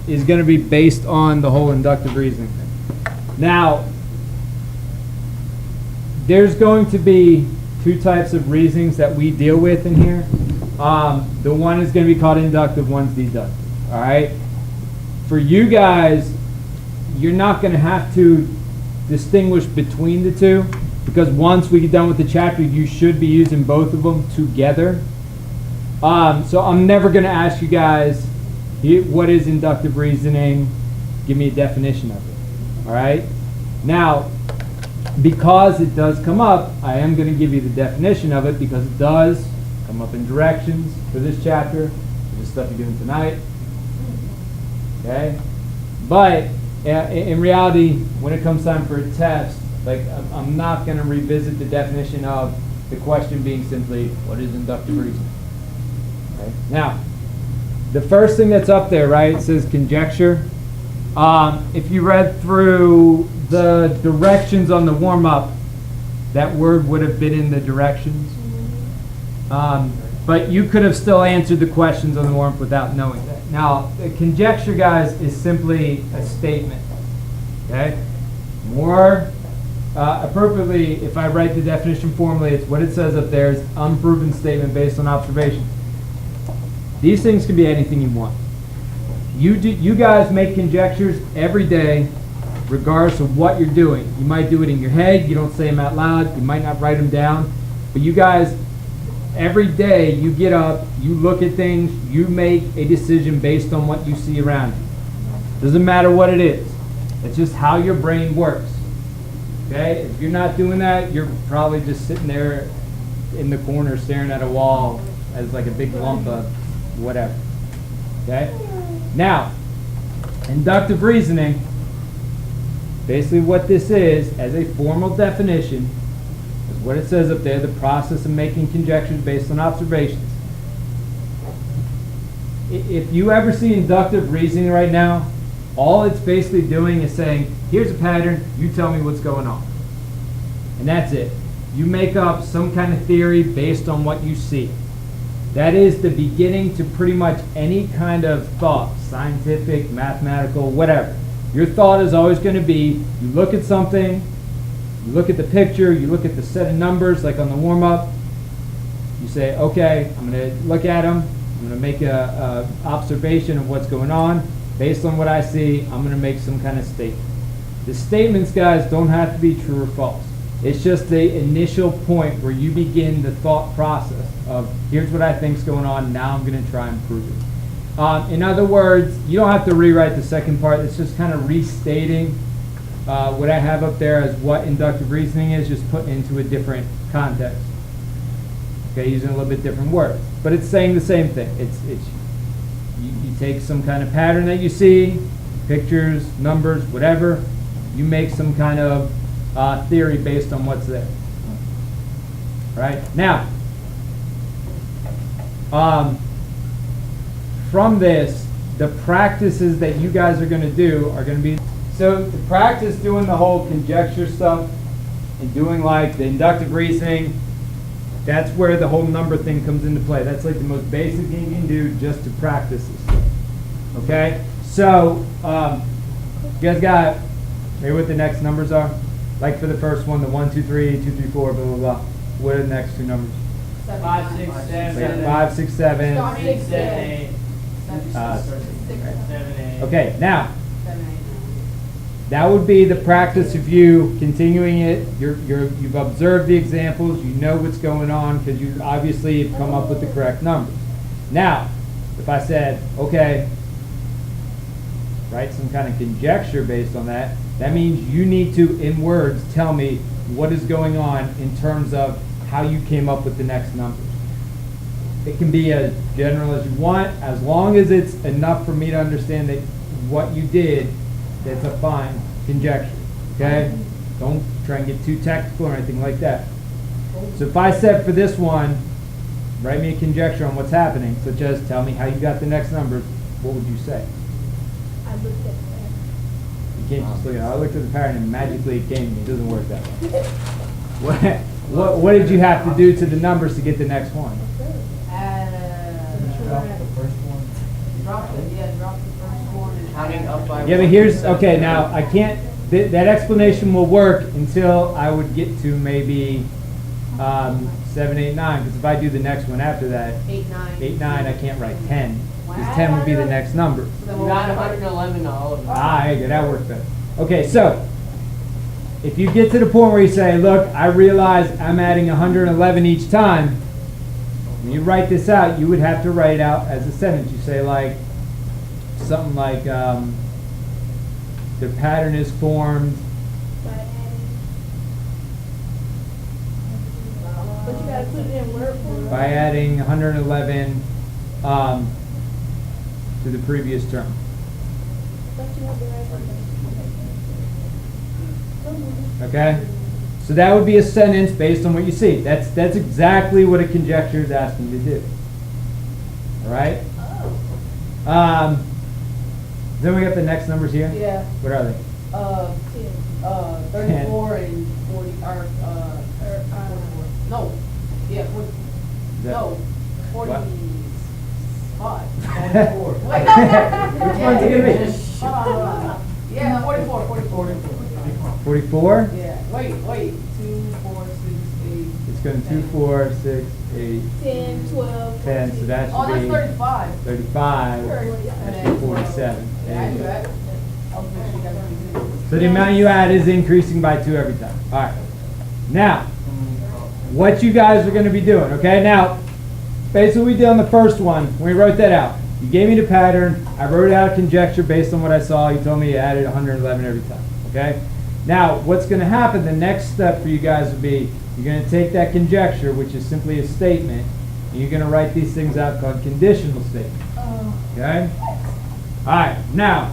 is going to be based on the whole inductive reasoning thing. Now, there's going to be two types of reasonings that we deal with in here. The one is going to be called inductive, one's deductive. All right? For you guys, you're not going to have to distinguish between the two, because once we get done with the chapter, you should be using both of them together. So I'm never going to ask you guys, what is inductive reasoning? Give me a definition of it. All right? Now, because it does come up, I am going to give you the definition of it, because it does come up in directions for this chapter, for the stuff you're doing tonight. Okay? But in reality, when it comes time for a test, like, I'm not going to revisit the definition of the question being simply, what is inductive reasoning? Okay? Now, the first thing that's up there, right, it says conjecture. If you read through the directions on the warm-up, that word would have been in the directions. But you could have still answered the questions on the warm-up without knowing that. Now, the conjecture, guys, is simply a statement. Okay? More appropriately, if I write the definition formally, it's what it says up there is unproven statement based on observation. These things can be anything you want. You guys make conjectures every day, regardless of what you're doing. You might do it in your head. You don't say them out loud. You might not write them down. But you guys, every day you get up, you look at things, you make a decision based on what you see around you. Doesn't matter what it is. It's just how your brain works. Okay? If you're not doing that, you're probably just sitting there in the corner staring at a wall as like a big lump of whatever. Okay? Now, inductive reasoning, basically what this is, as a formal definition, is what it says up there, the process of making conjectures based on observations. If you ever see inductive reasoning right now, all it's basically doing is saying, here's a pattern, you tell me what's going on. And that's it. You make up some kind of theory based on what you see. That is the beginning to pretty much any kind of thought, scientific, mathematical, whatever. Your thought is always going to be, you look at something, you look at the picture, you look at the set of numbers, like on the warm-up, you say, okay, I'm going to look at them, I'm going to make a observation of what's going on. Based on what I see, I'm going to make some kind of statement. The statements, guys, don't have to be true or false. It's just the initial point where you begin the thought process of, here's what I think's going on, now I'm going to try and prove it. In other words, you don't have to rewrite the second part. It's just kind of restating what I have up there as what inductive reasoning is, just put into a different context. Okay, using a little bit different words. But it's saying the same thing. You take some kind of pattern that you see, pictures, numbers, whatever, you make some kind of theory based on what's there. Right? Now, from this, the practices that you guys are going to do are going to be, so to practice doing the whole conjecture stuff and doing like the inductive reasoning, that's where the whole number thing comes into play. That's like the most basic thing you can do just to practice this stuff. Okay? So, you guys got maybe what the next numbers are? Like for the first one, the 1, 2, 3, 2, 3, 4, blah, blah, blah. What are the next two numbers? 5, 6, 7. 5, 6, 7. 6, 7, 8. 7, 8. Okay, now, that would be the practice of you continuing it. You've observed the examples. You know what's going on because you obviously have come up with the correct numbers. Now, if I said, okay, write some kind of conjecture based on that, that means you need to, in words, tell me what is going on in terms of how you came up with the next numbers. It can be as general as you want, as long as it's enough for me to understand that what you did, that's a fine conjecture. Okay? Don't try and get too technical or anything like that. So if I said for this one, write me a conjecture on what's happening, such as tell me how you got the next numbers, what would you say? I looked at the pattern. You can't just look at it. I looked at the pattern and magically it came to me. It doesn't work that way. What did you have to do to the numbers to get the next one? Drop the first one. Drop the first one and Counting up by Yeah, but here's, okay, now, I can't, that explanation will work until I would get to maybe 7, 8, 9, because if I do the next one after that, 8, 9. 8, 9, I can't write 10, because 10 would be the next number. You got 111 to all of them. Ah, there you go, that works better. Okay, so, if you get to the point where you say, look, I realize I'm adding 111 each time, when you write this out, you would have to write it out as a sentence. You say like, something like, the pattern is formed But you gotta put it in word form. by adding 111 to the previous term. Don't you have the right one? Okay? So that would be a sentence based on what you see. That's exactly what a conjecture is asking you to do. All right? Then we got the next numbers here. Yeah, What are they? 34 and 40, or, no, yeah, 40, Is that- no, 45. Which one's it gonna be? Yeah, 44, 44. 44? Yeah, wait, 2, 4, 6, 8. It's going 2, 4, 6, 8, 10, 12, 10. So that Oh, should that's be 35. 35. That should be 47. Yeah, I There you knew go. that. I'll make sure you got everything. So the amount you add is increasing by 2 every time. All right. Now, what you guys are going to be doing, okay? Now, basically we did on the first one, when we wrote that out. You gave me the pattern. I wrote out a conjecture based on what I saw. You told me you added 111 every time, okay? Now, what's going to happen, the next step for you guys would be, you're going to take that conjecture, which is simply a statement, and you're going to write these things out called conditional statements, okay? All right, now,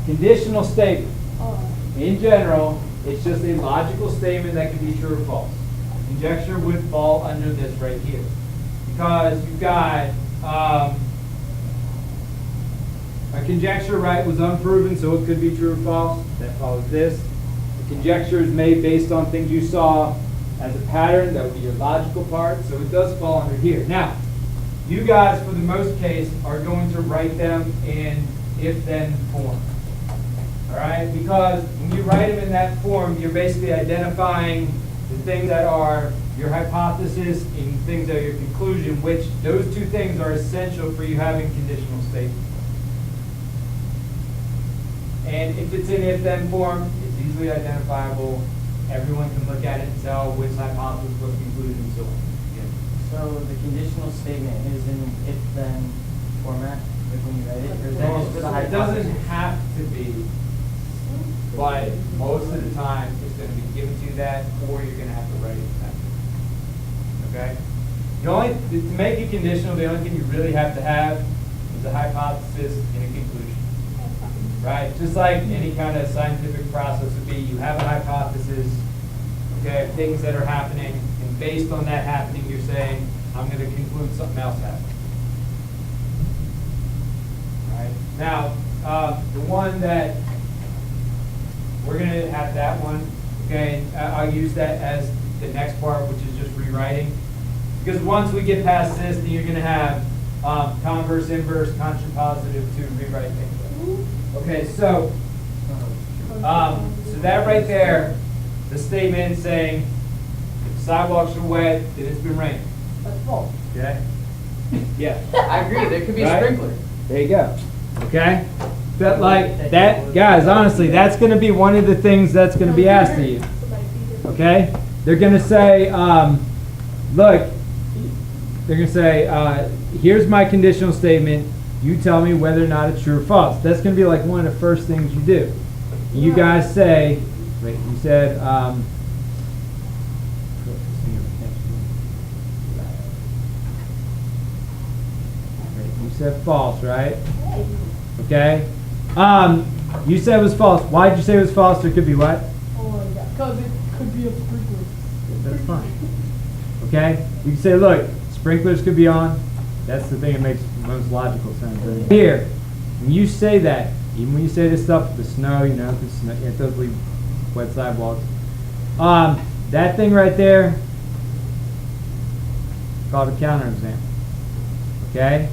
conditional statement. In general, it's just a logical statement that can be true or false. Conjecture would fall under this right here. Because you've got a conjecture, right, was unproven, so it could be true or false. That follows this. The conjecture is made based on things you saw as a pattern. That would be your logical part, so it does fall under here. Now, you guys, for the most case, are going to write them in if-then form. All right? Because when you write them in that form, you're basically identifying the things that are your hypothesis and things that are your conclusion, which those two things are essential for you having conditional statements. And if it's in if-then form, it's easily identifiable. Everyone can look at it and tell which hypothesis, what conclusion, and so on. So the conditional statement is in if-then format, like when you write it, or is that just for the It hypothesis? doesn't have to be, but most of the time it's going to be given to you that, or you're going to have to write it that. Okay? To make it conditional, the only thing you really have to have is a hypothesis and a conclusion. Right? Just like any kind of scientific process would be, you have a hypothesis, okay, of things that are happening, and based on that happening, you're saying, I'm going to conclude something else happened. Right? Now, the one that we're going to have that one, okay, I'll use that as the next part, which is just rewriting. Because once we get past this, then you're going to have converse, inverse, contrapositive to rewrite things. Okay, so that right there, the statement saying if sidewalks are wet, then it's been raining. That's false. Okay? Yeah. I agree, there could be Right? sprinklers. There you go. Okay? But like that, guys, honestly, that's going to be one of the things that's going to be asked of you. Okay? They're going to say, look, they're going to say, here's my conditional statement. You tell me whether or not it's true or false. That's going to be like one of the first things you do. You guys say, wait, you said, you said false, right? Okay. You said it was false. Why did you say it was false? There could be what? Because it could be a sprinkler. That's fine. Okay? You can say, look, sprinklers could be on. That's the thing that makes the most logical sense. Here, when you say that, even when you say this stuff, the snow, you know, it does leave wet sidewalks. That thing right there, called a counterexample. Okay?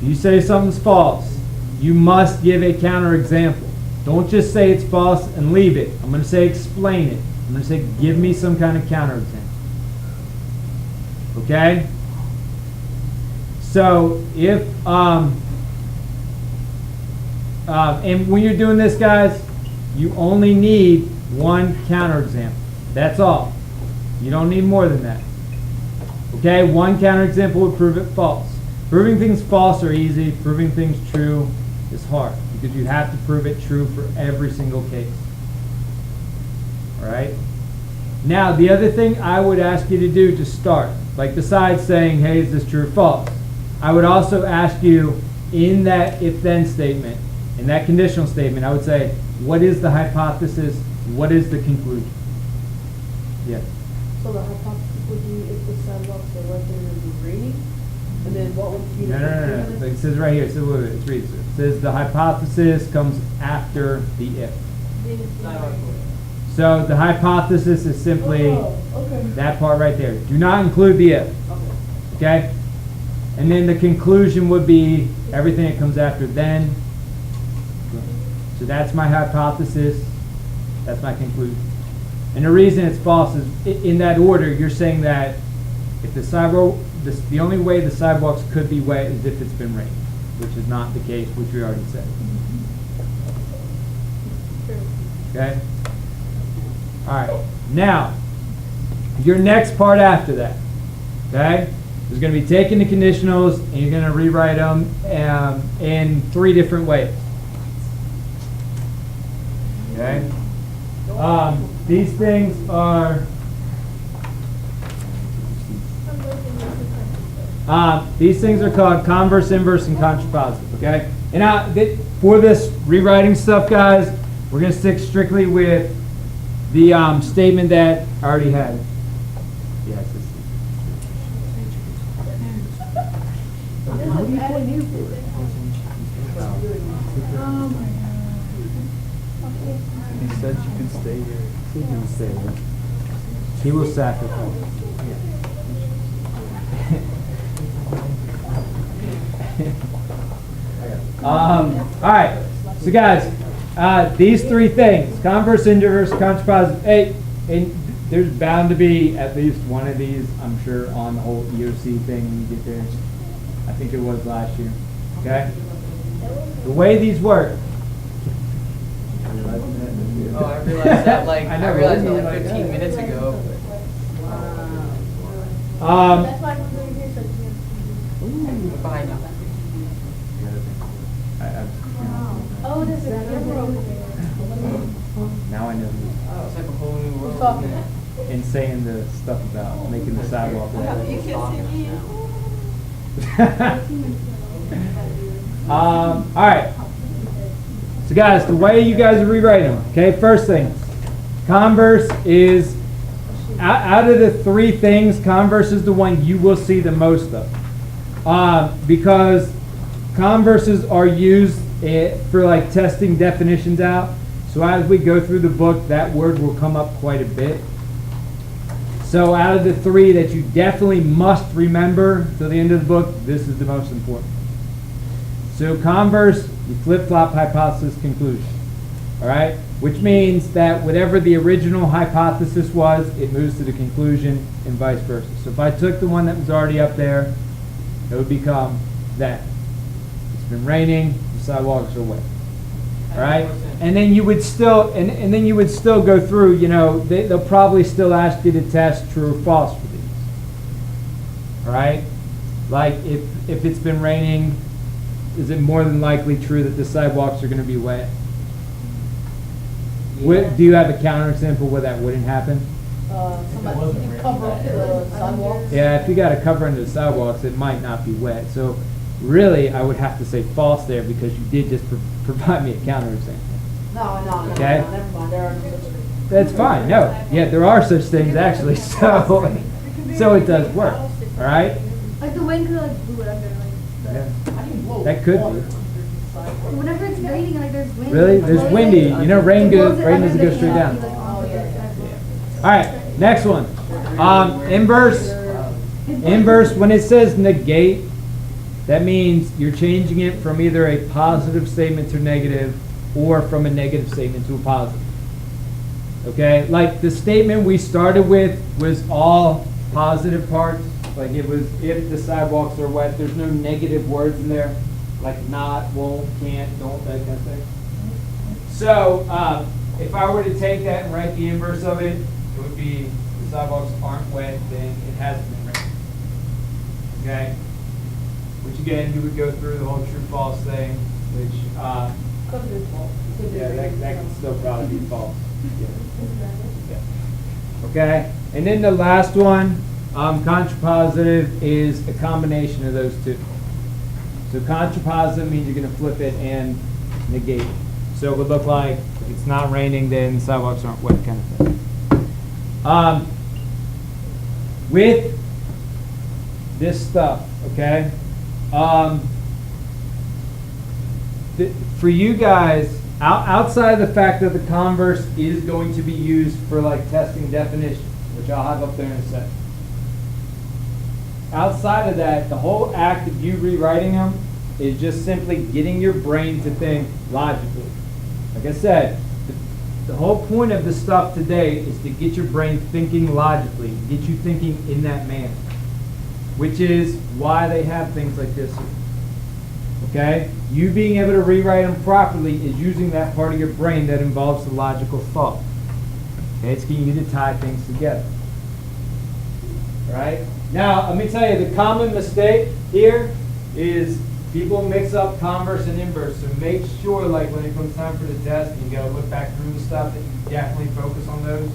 The If you say something's false, you must give a counterexample. Don't just say it's false and leave it. I'm going to say explain it. I'm going to say give me some kind of counterexample. Okay? So if, and when you're doing this, guys, you only need one counterexample. That's all. You don't need more than that. Okay? One counterexample would prove it false. Proving things false are easy. Proving things true is hard because you have to prove it true for every single case. All right? Now, the other thing I would ask you to do to start, like besides saying, hey, is this true or false? I would also ask you in that if-then statement, in that conditional statement, I would say, what is the hypothesis? What is the conclusion? Yes. So the hypothesis would be if the sidewalks are right there, it would be raining? And then what would be the No. Like it says right here. So wait, let's read this. It says the hypothesis comes after the if. So the hypothesis is simply okay. that part right there. Do not include the if. Okay? And then the conclusion would be everything that comes after then. So that's my hypothesis. That's my conclusion. And the reason it's false is in that order, you're saying that if the sidewalk, the only way the sidewalks could be wet is if it's been raining, which is not the case, which we already said. Okay? All right. Now, your next part after that, okay, is going to be taking the conditionals and you're going to rewrite them in 3 different ways. Okay? These things are called converse, inverse, and contrapositive. Okay? And for this rewriting stuff, guys, we're going to stick strictly with the statement that I already had. Yes. He said you could stay here. He can stay here. He will sacrifice. All right. So, guys, these 3 things: converse, inverse, contrapositive. Hey, and there's bound to be at least one of these, I'm sure, on the whole EOC thing when you get there. I think it was last year. Okay. The way these work. Oh, I realized that I like know, 15 minutes ago. That's why I'm over here, so you can't Behind you. Oh, there's a camera over there. Now I know It's like a whole new world. talking? isn't it? and saying the stuff about making the sidewalk wet. You can see me. All right. So guys, the way you guys rewrite them, okay, first thing, converse is, out of the 3 things, converse is the one you will see the most of. Because converses are used for like testing definitions out. So as we go through the book, that word will come up quite a bit. So out of the 3 that you definitely must remember till the end of the book, this is the most important. So converse, you flip-flop hypothesis conclusion. All right? Which means that whatever the original hypothesis was, it moves to the conclusion and vice versa. So if I took the one that was already up there, it would become that. It's been raining, the sidewalks are wet. All right? And then you would still, and then you would still go through, you know, they'll probably still ask you to test true or false for these. All right? Like if it's been raining, is it more than likely true that the sidewalks are going to be wet? Do you have a counterexample where that wouldn't happen? Somebody cover up the sidewalks. Yeah, if you got a cover under the sidewalks, it might not be wet. So really, I would have to say false there because you did just provide me a counterexample. No, Okay. never mind. There are no such things. That's fine. No, yeah, there are such things actually. So it does work. All right. Like the wind could like blow it under, like. Yeah. How do you blow That could water be. under the sidewalk? Whenever it's raining, like there's wind. Really? it There's blows windy. it- You know, rain it blows it doesn't under go the straight down. canopy, like, on the All right. Next one. Inverse. Inverse. When it says negate, that means you're changing it from either a positive statement to negative or from a negative statement to a positive. Okay, like the statement we started with was all positive parts. Like it was, if the sidewalks are wet, there's no negative words in there, like not, won't, can't, don't, that kind of thing. So if I were to take that and write the inverse of it, it would be the sidewalks aren't wet, then it hasn't been raining. Okay? Which again, you would go through the whole true false thing, which, Could be false. Could be yeah, raining. that can still probably be false. Yeah. Okay? And then the last one, contrapositive, is a combination of those two. So contrapositive means you're going to flip it and negate it. So it would look like if it's not raining, then sidewalks aren't wet, kind of thing. With this stuff, okay? For you guys, outside of the fact that the Converse is going to be used for like testing definitions, which I'll have up there in a second. Outside of that, the whole act of you rewriting them is just simply getting your brain to think logically. Like I said, the whole point of this stuff today is to get your brain thinking logically, get you thinking in that manner, which is why they have things like this here. Okay? You being able to rewrite them properly is using that part of your brain that involves the logical thought. Okay? It's getting you to tie things together. All right? Now, let me tell you, the common mistake here is people mix up converse and inverse. So make sure, like, when it comes time for the test, you got to look back through the stuff, that you definitely focus on those.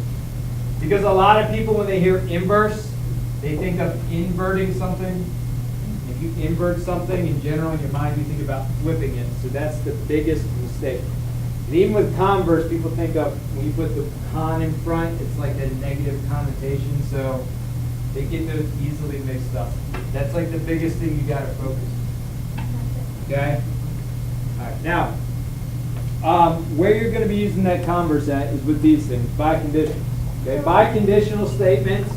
Because a lot of people, when they hear inverse, they think of inverting something. If you invert something, in general, in your mind, you think about flipping it. So that's the biggest mistake. And even with converse, people think of, when you put the con in front, it's like a negative connotation. So they get those easily mixed up. That's like the biggest thing you got to focus on. Okay? All right. Now, where you're going to be using that converse at is with these things, biconditional. Okay? Biconditional statements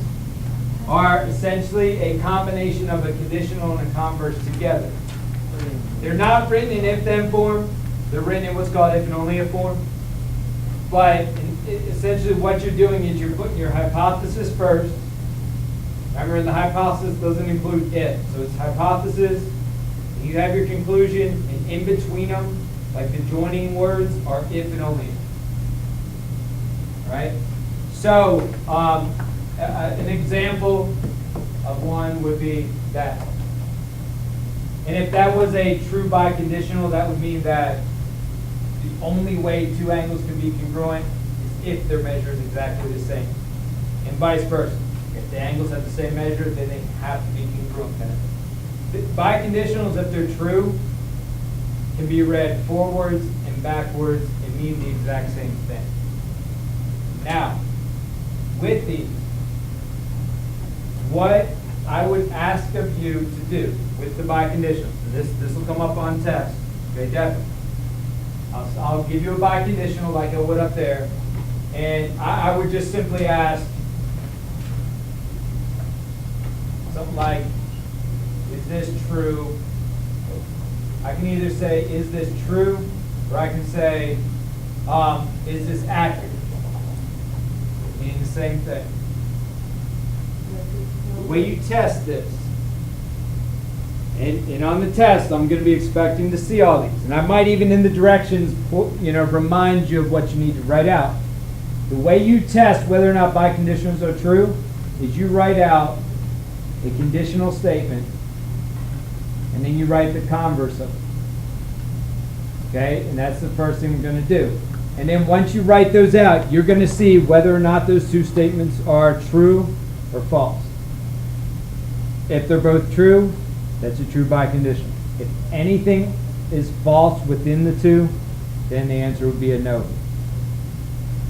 are essentially a combination of a conditional and a converse together. They're not written in if-then form. They're written in what's called if and only if form. But essentially what you're doing is you're putting your hypothesis first. Remember, the hypothesis doesn't include if. So it's hypothesis, and you have your conclusion, and in between them, like the joining words, are if and only if. All right? So, an example of one would be that. And if that was a true biconditional, that would mean that the only way two angles can be congruent is if their measure is exactly the same. And vice versa. If the angles have the same measure, then they have to be congruent. Biconditionals, if they're true, can be read forwards and backwards and mean the exact same thing. Now, with these, what I would ask of you to do with the biconditionals, and this will come up on test, okay, definitely. I'll give you a biconditional like I would up there, and I would just simply ask something like, is this true? I can either say, is this true? Or I can say, is this accurate? Meaning the same thing. The way you test this, and on the test, I'm going to be expecting to see all these. And I might even in the directions, remind you of what you need to write out. The way you test whether or not biconditionals are true is you write out a conditional statement, and then you write the converse of it. Okay? And that's the first thing we're going to do. And then once you write those out, you're going to see whether or not those two statements are true or false. If they're both true, that's a true biconditional. If anything is false within the two, then the answer would be a no.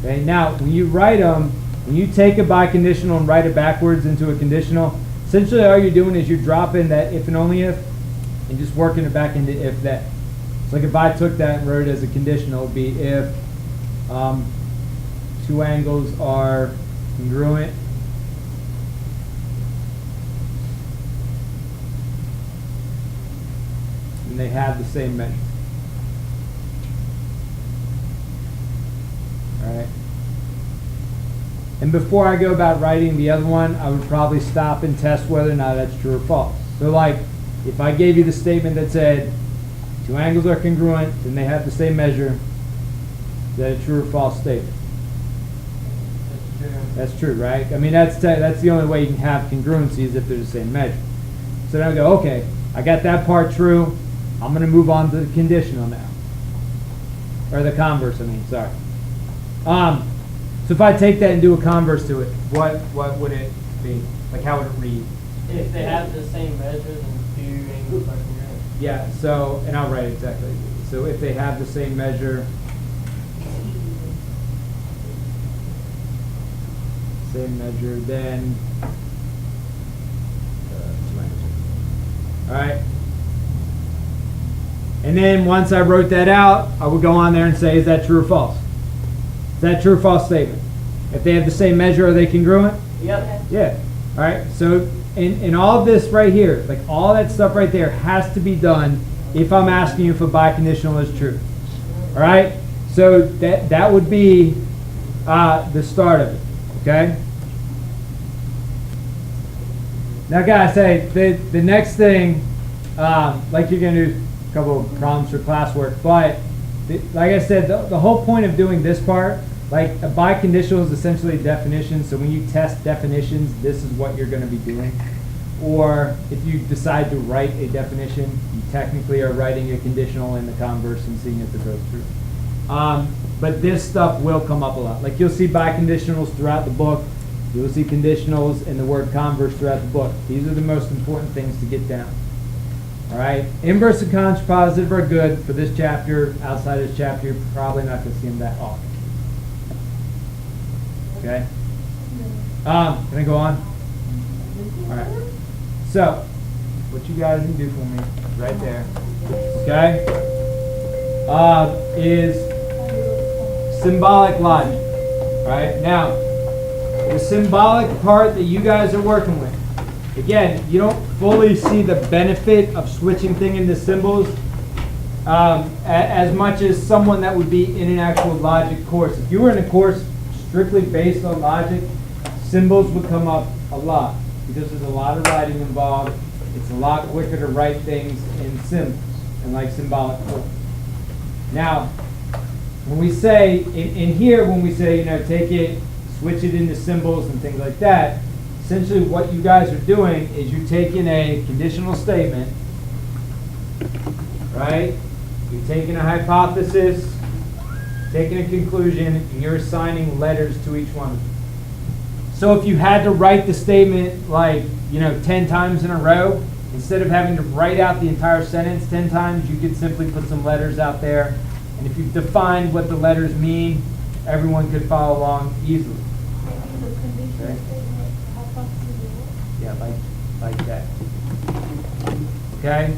Okay? Now, when you write them, when you take a biconditional and write it backwards into a conditional, essentially all you're doing is you're dropping that if and only if and just working it back into if that. So like if I took that and wrote it as a conditional, it would be if two angles are congruent, they have the same measure. All right. And before I go about writing the other one, I would probably stop and test whether or not that's true or false. So like, if I gave you the statement that said, two angles are congruent, and they have the same measure, is that a true or false statement? That's true. That's true, right? I mean, that's the only way you can have congruency is if they're the same measure. So then I go, okay, I got that part true. I'm going to move on to the conditional now. Or the converse, I mean, sorry. So if I take that and do a converse to it, what would it be? Like, how would it read? If they have the same measure, then two angles are congruent. Yeah, so, and I'll write it exactly. So if they have the same measure, then, all right. And then once I wrote that out, I would go on there and say, is that true or false? Is that true or false statement? If they have the same measure, are they congruent? Yep. Yeah. All right. So in all of this right here, like all that stuff right there has to be done if I'm asking you if a biconditional is true. All right. So that would be the start of it. Okay. Now, guys, the next thing, like you're going to do a couple of problems for classwork, but like I said, the whole point of doing this part, like a biconditional is essentially a definition. So when you test definitions, this is what you're going to be doing. Or if you decide to write a definition, you technically are writing a conditional in the converse and seeing if they're both true. But this stuff will come up a lot. Like you'll see biconditionals throughout the book. You'll see conditionals and the word converse throughout the book. These are the most important things to get down. All right? Inverse and contrapositive are good for this chapter. Outside this chapter, you're probably not going to see them that often. Okay? Can I go on? All right. So, what you guys can do for me, right there, okay, is symbolic logic. All right? Now, the symbolic part that you guys are working with, again, you don't fully see the benefit of switching things into symbols as much as someone that would be in an actual logic course. If you were in a course strictly based on logic, symbols would come up a lot because there's a lot of writing involved. It's a lot quicker to write things in symbols and like symbolic form. Now, when we say, in here, when we say, take it, switch it into symbols and things like that, essentially what you guys are doing is you're taking a conditional statement, right? You're taking a hypothesis, taking a conclusion, and you're assigning letters to each one of them. So if you had to write the statement like, 10 times in a row, instead of having to write out the entire sentence 10 times, you could simply put some letters out there. And if you've defined what the letters mean, everyone could follow along easily. Okay. Yeah, like that. Okay?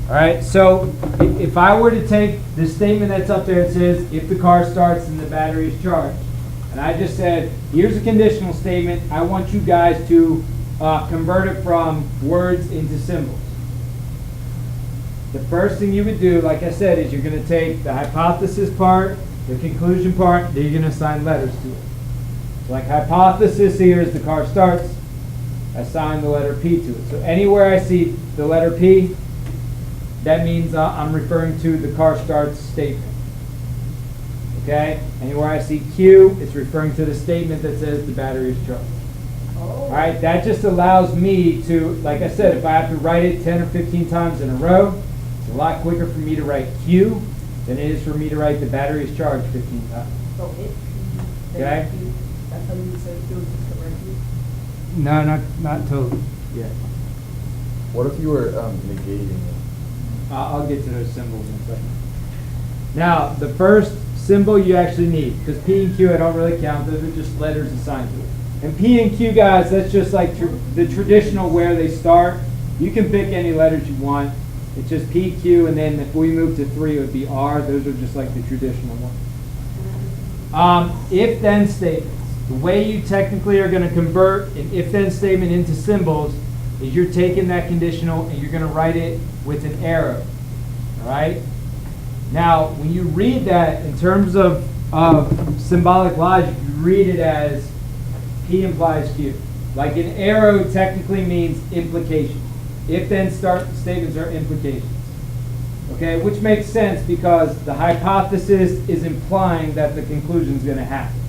All right, so if I were to take the statement that's up there, it says, if the car starts and the battery is charged, and I just said, here's a conditional statement, I want you guys to convert it from words into symbols. The first thing you would do, like I said, is you're going to take the hypothesis part, the conclusion part, then you're going to assign letters to it. Like hypothesis here is the car starts, I assign the letter P to it. So anywhere I see the letter P, that means I'm referring to the car starts statement. Okay? Anywhere I see Q, it's referring to the statement that says the battery is charged. All right? That just allows me to, like I said, if I have to write it 10 or 15 times in a row, it's a lot quicker for me to write Q than it is for me to write the battery is charged 15 times. So it, Okay? that's how you would say it was just correctly. No, not totally. Yeah. What if you were negating it? I'll get to those symbols in a second. Now, the first symbol you actually need, because P and Q I don't really count, those are just letters assigned to it. And P and Q, guys, that's just like the traditional where they start. You can pick any letters you want. It's just P, Q, and then if we move to 3, it would be R. Those are just like the traditional ones. If-then statements. The way you technically are going to convert an if-then statement into symbols is you're taking that conditional and you're going to write it with an arrow. All right? Now, when you read that in terms of symbolic logic, you read it as P implies Q. Like an arrow technically means implication. If-then statements are implications. Okay, which makes sense because the hypothesis is implying that the conclusion is going to happen.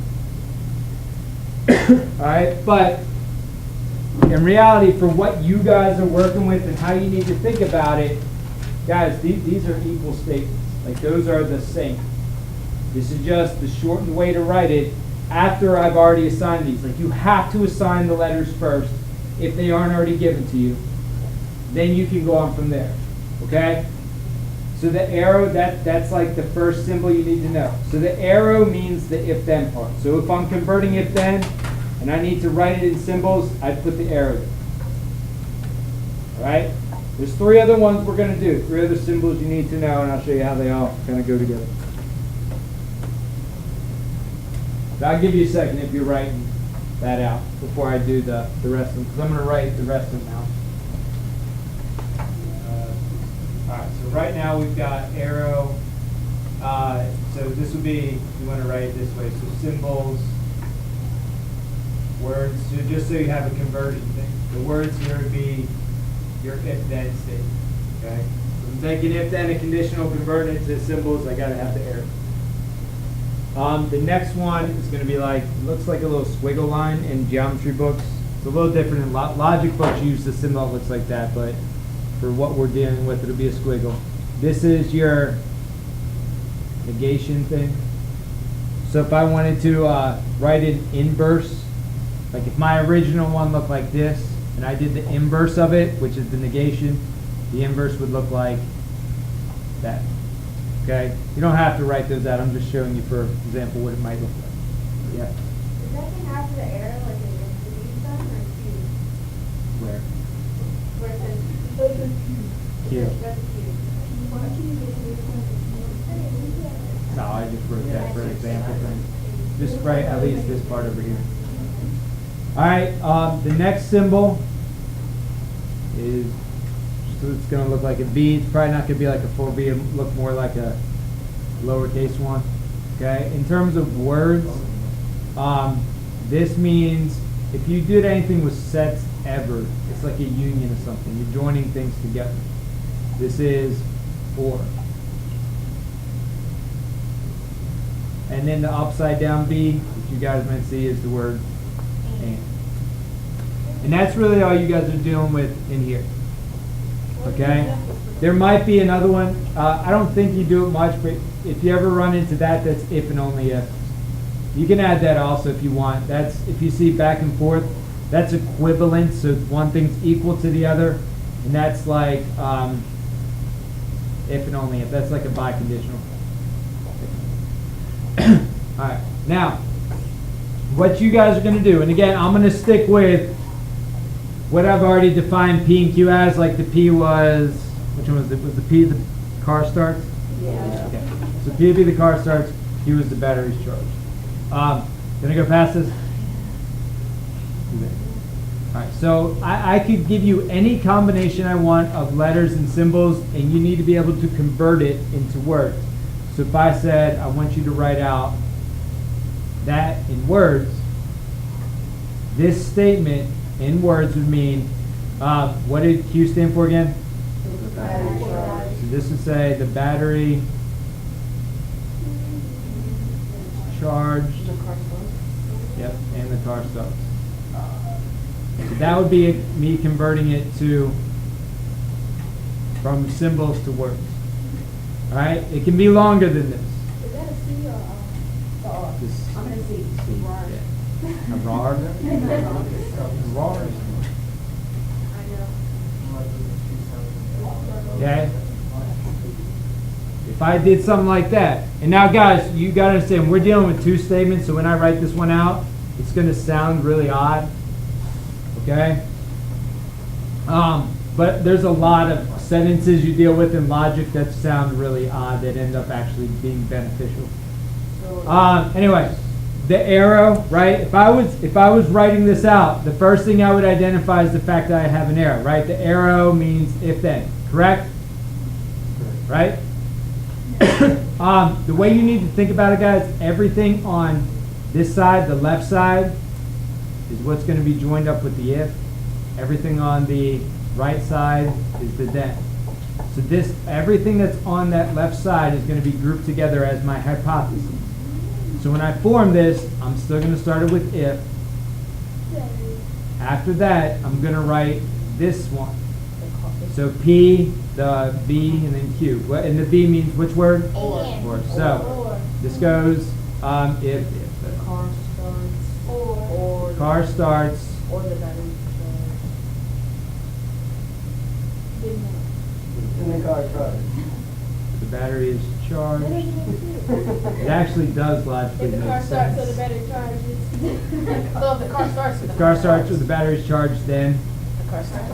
All right, but in reality, for what you guys are working with and how you need to think about it, guys, these are equal statements. Like those are the same. This is just the shortened way to write it after I've already assigned these. Like you have to assign the letters first if they aren't already given to you. Then you can go on from there. Okay? So the arrow, that's like the first symbol you need to know. So the arrow means the if-then part. So if I'm converting if-then and I need to write it in symbols, I put the arrow there. All right? There's 3 other ones we're going to do. 3 other symbols you need to know, and I'll show you how they all kind of go together. So I'll give you a second if you're writing that out before I do the rest of them, because I'm going to write the rest of them out. All right, so right now we've got arrow. So this would be, you want to write it this way. So symbols, words, so just so you have a conversion thing. The words here would be your if-then statement. Okay? So I'm taking if-then a conditional, convert it to symbols, I got to have the arrow. The next one is going to be like, looks like a little squiggle line in geometry books. It's a little different in logic books. You use the symbol that looks like that, but for what we're dealing with, it'll be a squiggle. This is your negation thing. So if I wanted to write an inverse, like if my original one looked like this, and I did the inverse of it, which is the negation, the inverse would look like that. Okay? You don't have to write those out. I'm just showing you, for example, what it might look like. Yeah? Is that thing after the arrow, like an infinity sign or a Q? Where? Where it says Q. Q. That's Q. No, I just wrote that for an example thing. Just write at least this part over here. All right, the next symbol is, so it's going to look like a V. It's probably not going to be like a full V. It'll look more like a lowercase one. Okay, in terms of words, this means if you did anything with sets ever, it's like a union of something. You're joining things together. This is or. And then the upside down B, which you guys might see, is the word and. And that's really all you guys are dealing with in here. Okay? There might be another one. I don't think you do it much, but if you ever run into that, that's if and only if. You can add that also if you want. That's if you see back and forth, that's equivalent. So one thing's equal to the other, and that's like if and only if. That's like a biconditional. All right. Now, what you guys are going to do, and again, I'm going to stick with what I've already defined P and Q as. Like the P was, which one was it? Was the P the car starts? Yeah. Okay. So P would be the car starts, Q is the battery's charged. Gonna go past this? Alright, so I could give you any combination I want of letters and symbols, and you need to be able to convert it into words. So if I said I want you to write out that in words, this statement in words would mean, what did Q stand for again? So this would say the battery is charged. Yep, and the car starts. So that would be me converting it from symbols to words. All right, it can be longer than this. Is that a C or a R? This- I'm gonna C. Yeah. A RAR? A RAR. Okay? If I did something like that, and now guys, you got to understand, we're dealing with two statements, so when I write this one out, it's going to sound really odd. Okay? But there's a lot of sentences you deal with in logic that sound really odd that end up actually being beneficial. Anyway, the arrow, right? If I was writing this out, the first thing I would identify is the fact that I have an arrow, right? The arrow means if then, correct? Right? The way you need to think about it, guys, everything on this side, the left side, is what's going to be joined up with the if. Everything on the right side is the then. So everything that's on that left side is going to be grouped together as my hypothesis. So when I form this, I'm still going to start it with if. After that, I'm going to write this one. So P, the V, and then Q. And the V means which word? Or. So this goes if The car starts. Or. car starts. Or the battery In the car charge. The battery is charged. It actually does logically If the make car starts, so the sense. battery charges. So if the car starts. If the car starts or the battery is charged, then. The car starts.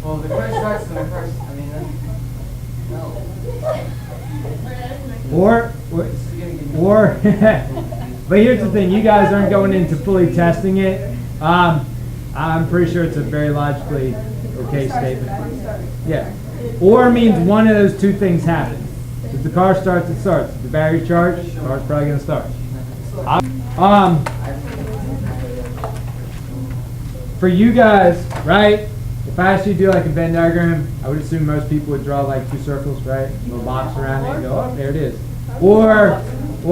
Well, the car starts when the car, I mean, no. Or, This is gonna give me. or but here's the thing, you guys aren't going into fully testing it. I'm pretty sure it's a very logically okay statement. Yeah. Or means one of those two things happen. If the car starts, it starts. If the battery's charged, the car's probably going to start. For you guys, right? If I asked you to do like a Venn diagram, I would assume most people would draw like two circles, right? A little box around it and go, oh, there it is. Or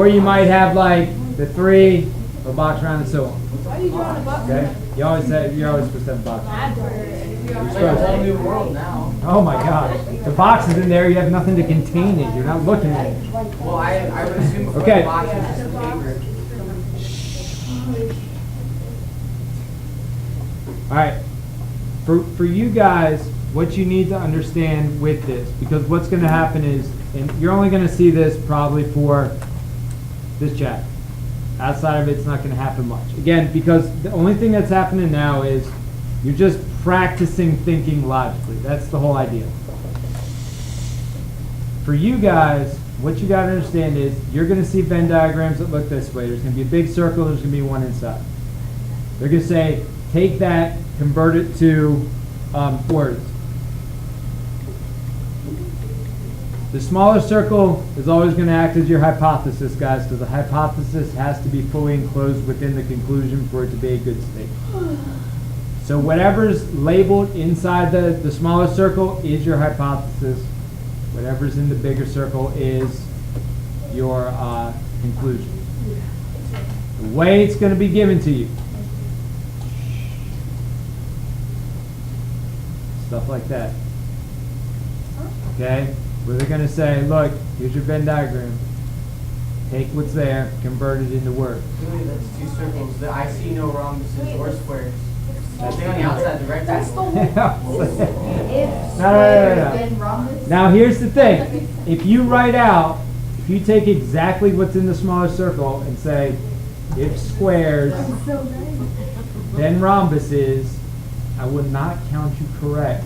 you might have like the three, a box around and so on. Why are you drawing a box? Okay? You're always supposed to have a box. It's like a whole new world now. Oh my gosh. The box is in there, you have nothing to contain it. You're not looking at it. Well, I would assume before Okay. the box was just a paper. Alright. For you guys, what you need to understand with this, because what's going to happen is, and you're only going to see this probably for this chapter. Outside of it, it's not going to happen much. Again, because the only thing that's happening now is you're just practicing thinking logically. That's the whole idea. For you guys, what you got to understand is you're going to see Venn diagrams that look this way. There's going to be a big circle, there's going to be one inside. They're going to say, take that, convert it to words. The smaller circle is always going to act as your hypothesis, guys, because the hypothesis has to be fully enclosed within the conclusion for it to be a good statement. So whatever's labeled inside the smaller circle is your hypothesis. Whatever's in the bigger circle is your conclusion. The way it's going to be given to you. Stuff like that. Okay? Where they're going to say, look, here's your Venn diagram. Take what's there, convert it into words. Really, that's two circles. I see no rhombuses or squares. That thing on the outside, the rectangle. No. Now here's the thing. If you write out, if you take exactly what's in the smaller circle and say, if squares, then rhombuses, I would not count you correct.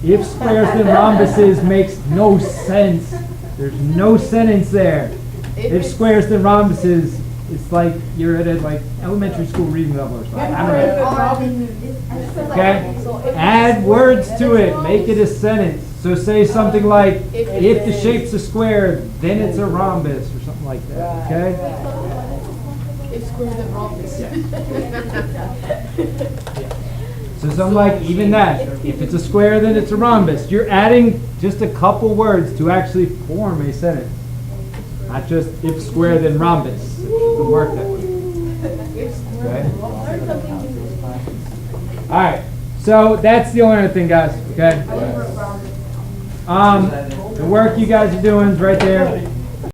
If squares then rhombuses makes no sense. There's no sentence there. If squares then rhombuses, it's like you're at a like elementary school reading level or something. I don't know. Okay? Add words to it. Make it a sentence. So say something like, if the shape's a square, then it's a rhombus or something like that. Okay? If square then rhombus. So something like even that. If it's a square, then it's a rhombus. You're adding just a couple words to actually form a sentence. Not just if square, then rhombus. It doesn't work that way. Okay? Alright. So that's the only other thing, guys. Okay? The work you guys are doing is right there.